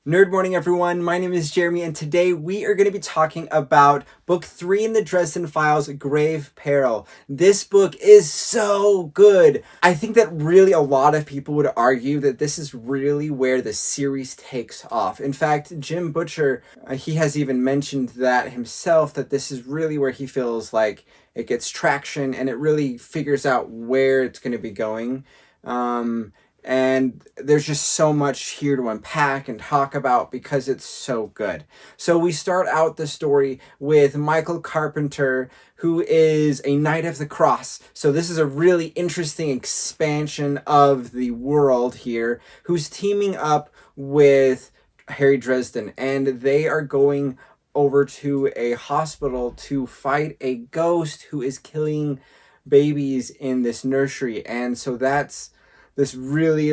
Nerd morning, everyone. My name is Jeremy, and today we are going to be talking about book 3 in the Dresden Files, Grave Peril. This book is so good. I think that really a lot of people would argue that this is really where the series takes off. In fact, Jim Butcher, he has even mentioned that himself, that this is really where he feels like it gets traction and it really figures out where it's going to be going. And there's just so much here to unpack and talk about because it's so good. So we start out the story with Michael Carpenter, who is a Knight of the Cross. So this is a really interesting expansion of the world here, who's teaming up with Harry Dresden, and they are going over to a hospital to fight a ghost who is killing babies in this nursery. And so that's this really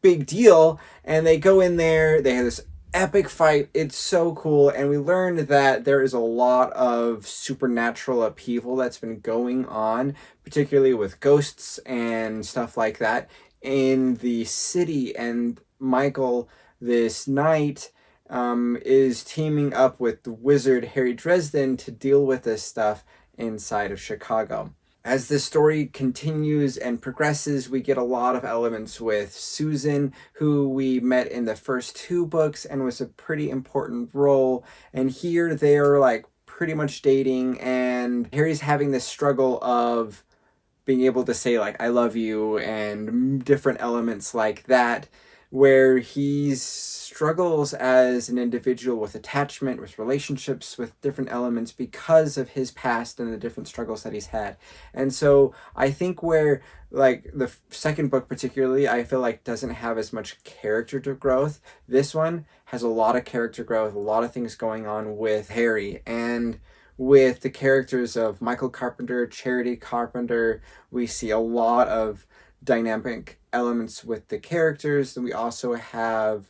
big deal, and they go in there, they have this epic fight. It's so cool, and we learned that there is a lot of supernatural upheaval that's been going on, particularly with ghosts and stuff like that in the city. And Michael, this knight, is teaming up with the wizard Harry Dresden to deal with this stuff inside of Chicago. As this story continues and progresses, we get a lot of elements with Susan, who we met in the first 2 books and was a pretty important role. And here they are pretty much dating, and Harry's having this struggle of being able to say I love you and different elements like that, where he struggles as an individual with attachment, with relationships, with different elements because of his past and the different struggles that he's had. And so I think where the second book particularly, I feel doesn't have as much character growth, this one has a lot of character growth, a lot of things going on with Harry. And with the characters of Michael Carpenter, Charity Carpenter, we see a lot of dynamic elements with the characters. And we also have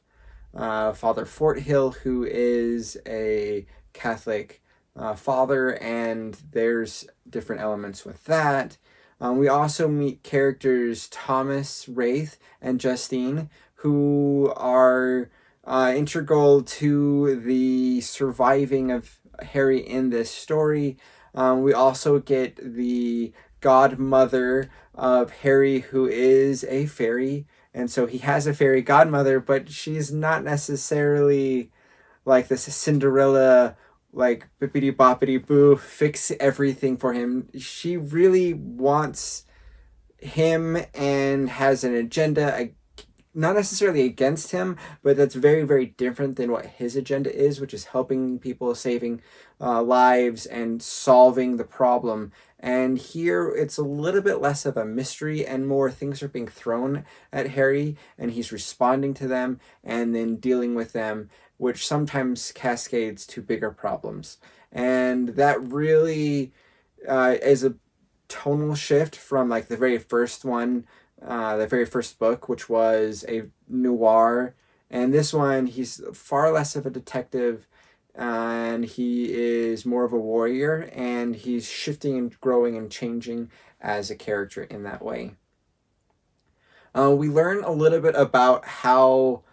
Father Forthill, who is a Catholic father, and there's different elements with that. We also meet characters Thomas Wraith and Justine, who are integral to the surviving of Harry in this story. We also get the godmother of Harry, who is a fairy, and so he has a fairy godmother, but she's not necessarily like this Cinderella, bippity boppity boo, fix everything for him. She really wants him and has an agenda, not necessarily against him, but that's very, very different than what his agenda is, which is helping people, saving lives, and solving the problem. And here it's a little bit less of a mystery and more things are being thrown at Harry, and he's responding to them and then dealing with them, which sometimes cascades to bigger problems. And that really is a tonal shift from the very first one, the very first book, which was a noir. And this one, he's far less of a detective, and he is more of a warrior, and he's shifting and growing and changing as a character in that way. We learn a little bit about how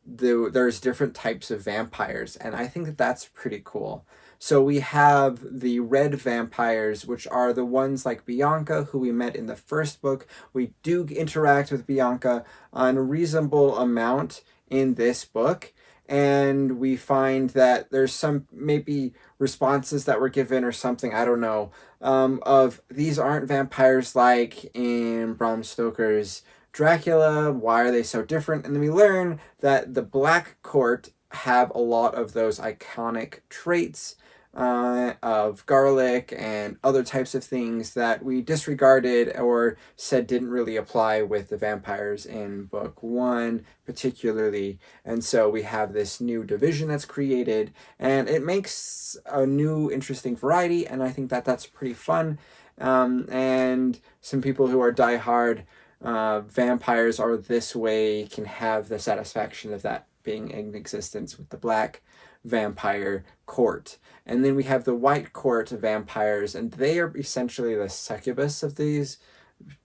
there's different types of vampires, and I think that that's pretty cool. So we have the red vampires, which are the ones like Bianca, who we met in the first book. We do interact with Bianca on a reasonable amount in this book, and we find that there's some maybe responses that were given or something, I don't know, of these aren't vampires like in Bram Stoker's Dracula, why are they so different? And then we learn that the Black Court have a lot of those iconic traits of garlic and other types of things that we disregarded or said didn't really apply with the vampires in book 1 particularly. And so we have this new division that's created, and it makes a new interesting variety, and I think that that's pretty fun. And some people who are diehard vampires are this way can have the satisfaction of that being in existence with the Black Vampire Court. And then we have the White Court vampires, and they are essentially the succubus of these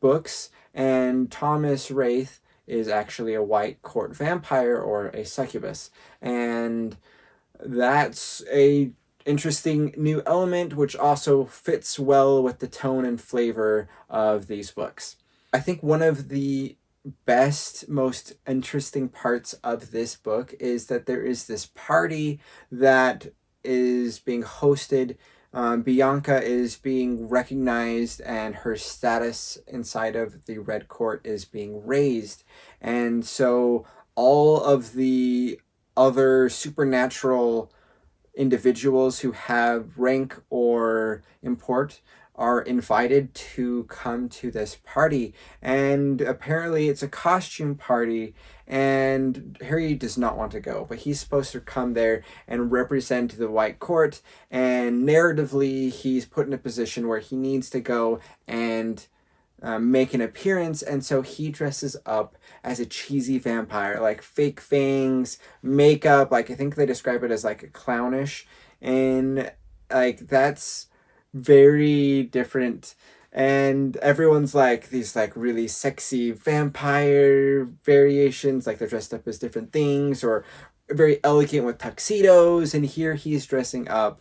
books. And Thomas Wraith is actually a white court vampire or a succubus. And that's a interesting new element which also fits well with the tone and flavor of these books. I think one of the best, most interesting parts of this book is that there is this party that is being hosted. Bianca is being recognized and her status inside of the Red Court is being raised. And so all of the other supernatural individuals who have rank or import are invited to come to this party. And apparently it's a costume party, and Harry does not want to go, but he's supposed to come there and represent the White Court, and narratively he's put in a position where he needs to go and make an appearance, and so he dresses up as a cheesy vampire, like fake fangs, makeup, like I think they describe it as like a clownish, and like that's very different. And everyone's like these like really sexy vampire variations, like they're dressed up as different things or very elegant with tuxedos, and here he's dressing up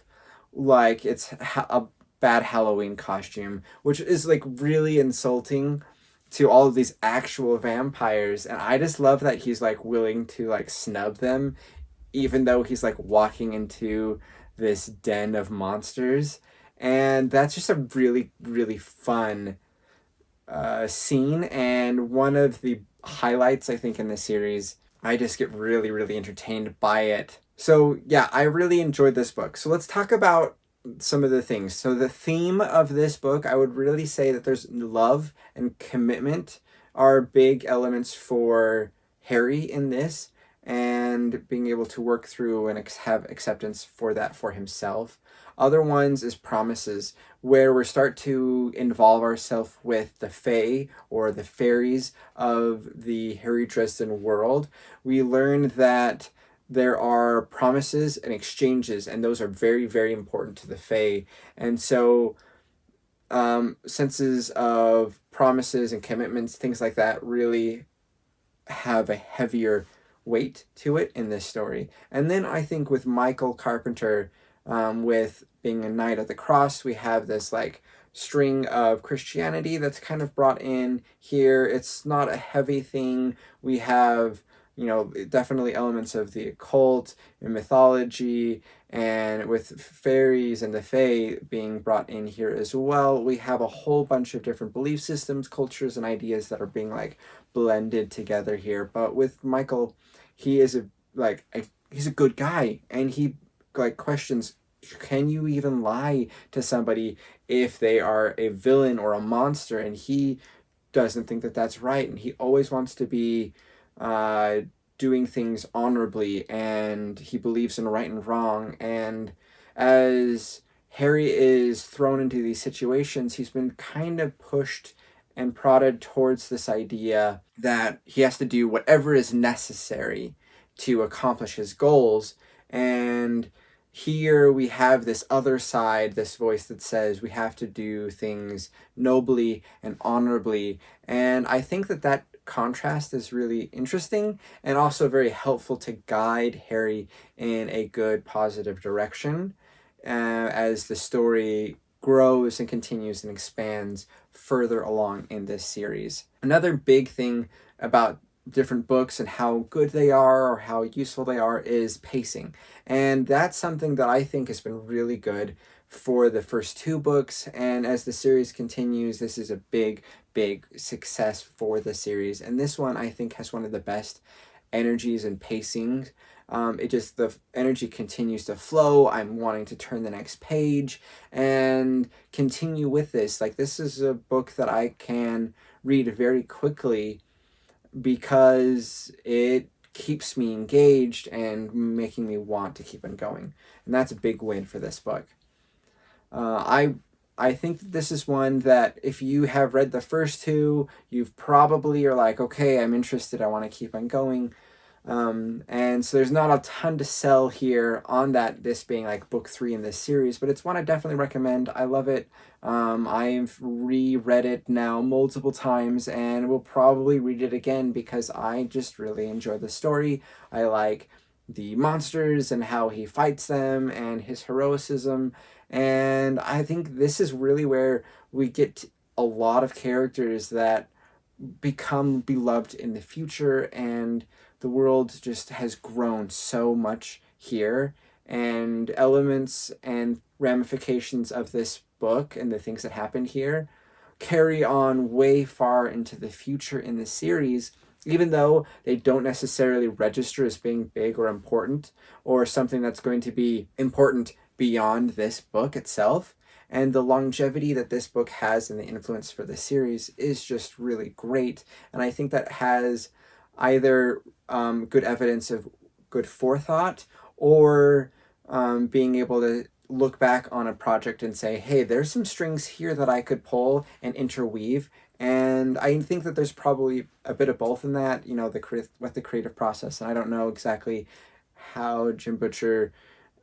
like it's a bad Halloween costume, which is like really insulting to all of these actual vampires. And I just love that he's like willing to like snub them, even though he's like walking into this den of monsters. And that's just a really, really fun scene. And one of the highlights, I think, in the series. I just get really, really entertained by it. So yeah, I really enjoyed this book. So let's talk about some of the things. So the theme of this book, I would really say that there's love and commitment are big elements for Harry in this, and being able to work through and have acceptance for that for himself. Other ones is promises, where we start to involve ourselves with the Fae or the fairies of the Harry Dresden world. We learn that there are promises and exchanges, and those are very, very important to the Fae. And so senses of promises and commitments, things like that, really have a heavier weight to it in this story. And then I think with Michael Carpenter, with being a Knight of the Cross, we have this like string of Christianity that's kind of brought in here. It's not a heavy thing. We have, you know, definitely elements of the occult and mythology, and with fairies and the Fae being brought in here as well. We have a whole bunch of different belief systems, cultures, and ideas that are being like blended together here. But with Michael, he is he's a good guy, and he like questions, can you even lie to somebody if they are a villain or a monster? And he doesn't think that that's right, and he always wants to be doing things honorably, and he believes in right and wrong. And as Harry is thrown into these situations, he's been kind of pushed and prodded towards this idea that he has to do whatever is necessary to accomplish his goals. And here we have this other side, this voice that says we have to do things nobly and honorably. And I think that that contrast is really interesting and also very helpful to guide Harry in a good, positive direction as the story grows and continues and expands further along in this series. Another big thing about different books and how good they are or how useful they are is pacing. And that's something that I think has been really good for the first two books. And as the series continues, this is a big, big success for the series. And this one, I think, has one of the best energies and pacings. The energy continues to flow. I'm wanting to turn the next page and continue with this. Like, this is a book that I can read very quickly because it keeps me engaged and making me want to keep on going. And that's a big win for this book. I think this is one that if you have read the first two, you've probably are like, okay, I'm interested, I want to keep on going. And so there's not a ton to sell here on that, this being like book 3 in this series, but it's one I definitely recommend. I love it. I've reread it now multiple times and will probably read it again because I just really enjoy the story. I like the monsters and how he fights them and his heroicism. And I think this is really where we get a lot of characters that become beloved in the future, and the world just has grown so much here, and elements and ramifications of this book and the things that happened here carry on way far into the future in the series, even though they don't necessarily register as being big or important or something that's going to be important beyond this book itself. And the longevity that this book has and the influence for the series is just really great. And I think that has either good evidence of good forethought, or being able to look back on a project and say, hey, there's some strings here that I could pull and interweave. And I think that there's probably a bit of both in that, you know, with the creative process. And I don't know exactly how Jim Butcher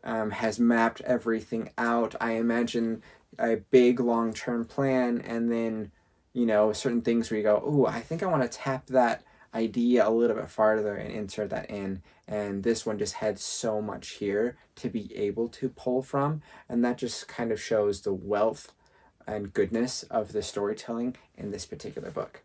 has mapped everything out. I imagine a big long-term plan, and then, you know, certain things where you go, oh, I think I want to tap that idea a little bit farther and insert that in. And this one just had so much here to be able to pull from, and that just kind of shows the wealth and goodness of the storytelling in this particular book.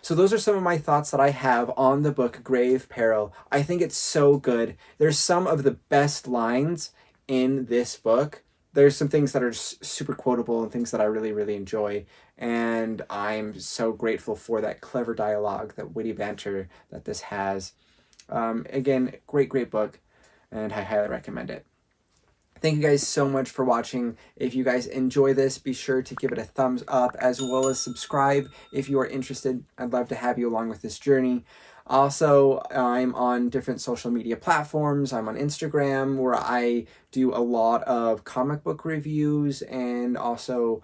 So those are some of my thoughts that I have on the book Grave Peril. I think it's so good. There's some of the best lines in this book. There's some things that are super quotable and things that I really, really enjoy. And I'm so grateful for that clever dialogue, that witty banter that this has. Again, great, great book, and I highly recommend it. Thank you guys so much for watching. If you guys enjoy this, be sure to give it a thumbs up, as well as subscribe if you are interested. I'd love to have you along with this journey. Also, I'm on different social media platforms. I'm on Instagram, where I do a lot of comic book reviews, and also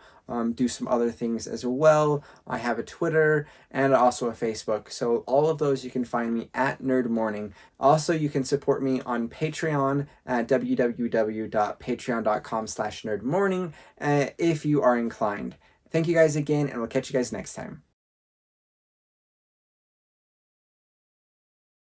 do some other things as well. I have a Twitter and also a Facebook. So all of those you can find me at Nerd Morning. Also, you can support me on Patreon at www.patreon.com/nerdmorning if you are inclined. Thank you guys again, and we'll catch you guys next time.